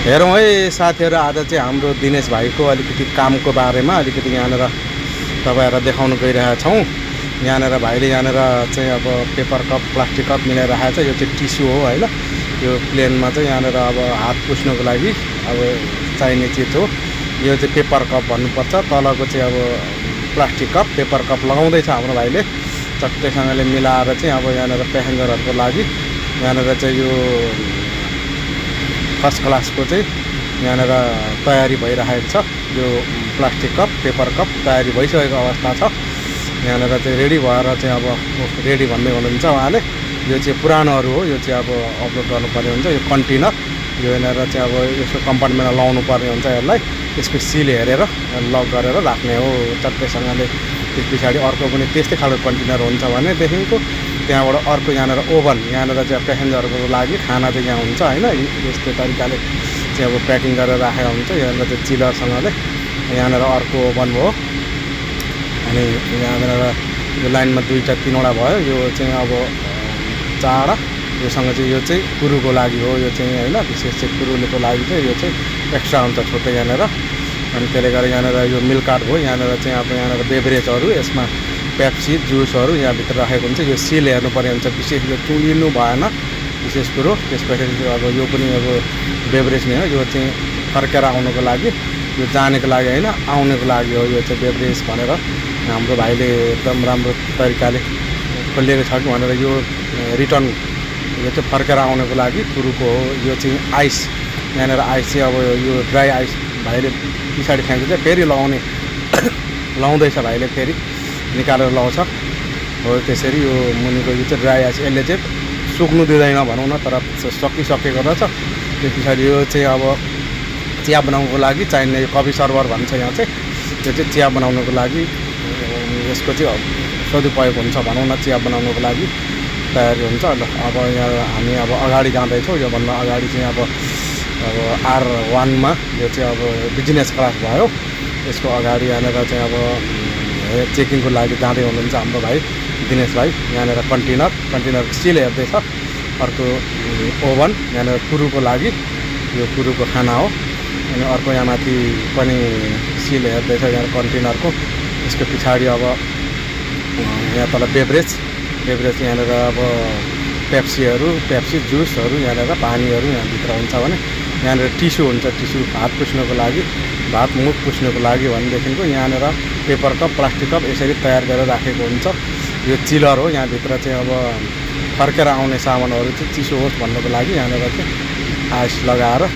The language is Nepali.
हेरौँ है साथीहरू, आज चाहिँ हाम्रो दिनेश भाइको अलिकति कामको बारेमा अलिकति यहाँनिर तपाईँहरूलाई देखाउन गइरहेका छौँ। यहाँनिर भाइले यहाँनिर चाहिँ अब पेपर कप प्लास्टिक कप मिलाइरहेको छ। यो चाहिँ टिस्यु हो होइन। यो प्लेनमा चाहिँ यहाँनिर अब हात पुस्नको लागि अब चाहिने चिज हो। यो चाहिँ पेपर कप भन्नुपर्छ। तलको चाहिँ अब प्लास्टिक कप पेपर कप लगाउँदैछ हाम्रो भाइले चट्टैसँगले मिलाएर चाहिँ अब यहाँनिर प्यासेन्जरहरूको लागि यहाँनिर चाहिँ यो फर्स्ट क्लासको चाहिँ यहाँनिर तयारी भइरहेको छ। यो प्लास्टिक कप पेपर कप तयारी भइसकेको अवस्था छ। यहाँनिर चाहिँ रेडी भएर चाहिँ अब रेडी भन्दै हुनुहुन्छ उहाँले। यो चाहिँ पुरानोहरू हो। यो चाहिँ अब अपलोड गर्नुपर्ने हुन्छ। यो कन्टेनर यो यहाँनिर चाहिँ अब यसको कम्पार्टमेन्टमा लाउनु पर्ने हुन्छ। यसलाई यसको सिल हेरेर लक गरेर राख्ने हो चट्टैसँगले। त्यस पछाडि अर्को पनि त्यस्तै खालको कन्टेनर हुन्छ भनेदेखिको त्यहाँबाट अर्को यहाँनिर ओभन यहाँनिर चाहिँ प्यासेन्जरहरूको लागि खाना चाहिँ यहाँ हुन्छ होइन। यस्तो तरिकाले चाहिँ अब प्याकिङ गरेर राखेको हुन्छ। यहाँनिर चाहिँ चिलरसँगले यहाँनिर अर्को ओभन हो। अनि यहाँनिर यो लाइनमा दुईवटा तिनवटा भयो। यो चाहिँ अब चारवटा योसँग चाहिँ यो चाहिँ कुरुको लागि हो। यो चाहिँ होइन विशेष चाहिँ कुरुको लागि चाहिँ यो चाहिँ एक्स्ट्रा हुन्छ छुट्टै यहाँनिर। अनि त्यसले गर्दा यहाँनिर यो मिल्क कार्ड हो। यहाँनिर चाहिँ अब यहाँनिर बेभरेजहरू यसमा पेप्सी जुसहरू यहाँभित्र राखेको हुन्छ। यो सिल हेर्नुपर्ने हुन्छ। विशेष यो चुलिनु भएन विशेष कुरो। त्यसपछि अब यो पनि अब बेभरेज नै हो। यो चाहिँ फर्केर आउनुको लागि यो जानेको लागि होइन आउनेको लागि हो। यो चाहिँ बेभरेज भनेर हाम्रो भाइले एकदम राम्रो तरिकाले खोलिएको छ कि भनेर यो रिटर्न यो चाहिँ फर्केर आउनुको लागि कुरुको हो। यो चाहिँ आइस यहाँनिर आइस चाहिँ अब यो ड्राई आइस भाइले पछाडि फ्याँक्छ फेरि लगाउने लाउँदैछ भाइले फेरि निकालेर लाउँछ हो। त्यसरी यो मुनिको यो चाहिँ ड्राई आइस यसले चाहिँ सुक्नु दिँदैन भनौँ न, तर सकिसकेको रहेछ। त्यस पछाडि यो चाहिँ अब चिया बनाउनुको लागि चाहिने यो कफी सर्भर भन्छ यहाँ चाहिँ। यो चाहिँ चिया बनाउनुको लागि यसको चाहिँ सदुपयोग हुन्छ भनौँ न। चिया बनाउनुको लागि तयारी हुन्छ। अब यहाँ हामी अब अगाडि जाँदैछौँ। योभन्दा अगाडि चाहिँ अब R1मा यो चाहिँ अब बिजनेस क्लास भयो। यसको अगाडि यहाँनिर चाहिँ अब चेकिङको लागि जाँदै हुनुहुन्छ हाम्रो भाइ दिनेश भाइ। यहाँनिर कन्टेनर सिल हेर्दैछ। अर्को ओभन यहाँनिर कुरुको लागि यो कुरुको खाना हो। अनि अर्को यहाँ माथि पनि सिल हेर्दैछ यहाँ कन्टेनरको। यसको पछाडि अब यहाँ तल बेभरेज यहाँनिर अब पेप्सी जुसहरू यहाँनिर पानीहरू यहाँभित्र हुन्छ भने यहाँनिर टिस्यु हुन्छ। टिस्यु हात पुस्नुको लागि भात मुख पुस्नुको लागि भनेदेखिको यहाँनिर पेपर कप प्लास्टिक कप यसरी तयार गरेर राखेको हुन्छ। यो चिलर हो। यहाँभित्र चाहिँ अब फर्केर आउने सामानहरू चाहिँ चिसो होस् भन्नको लागि यहाँनिर चाहिँ आइस लगाएर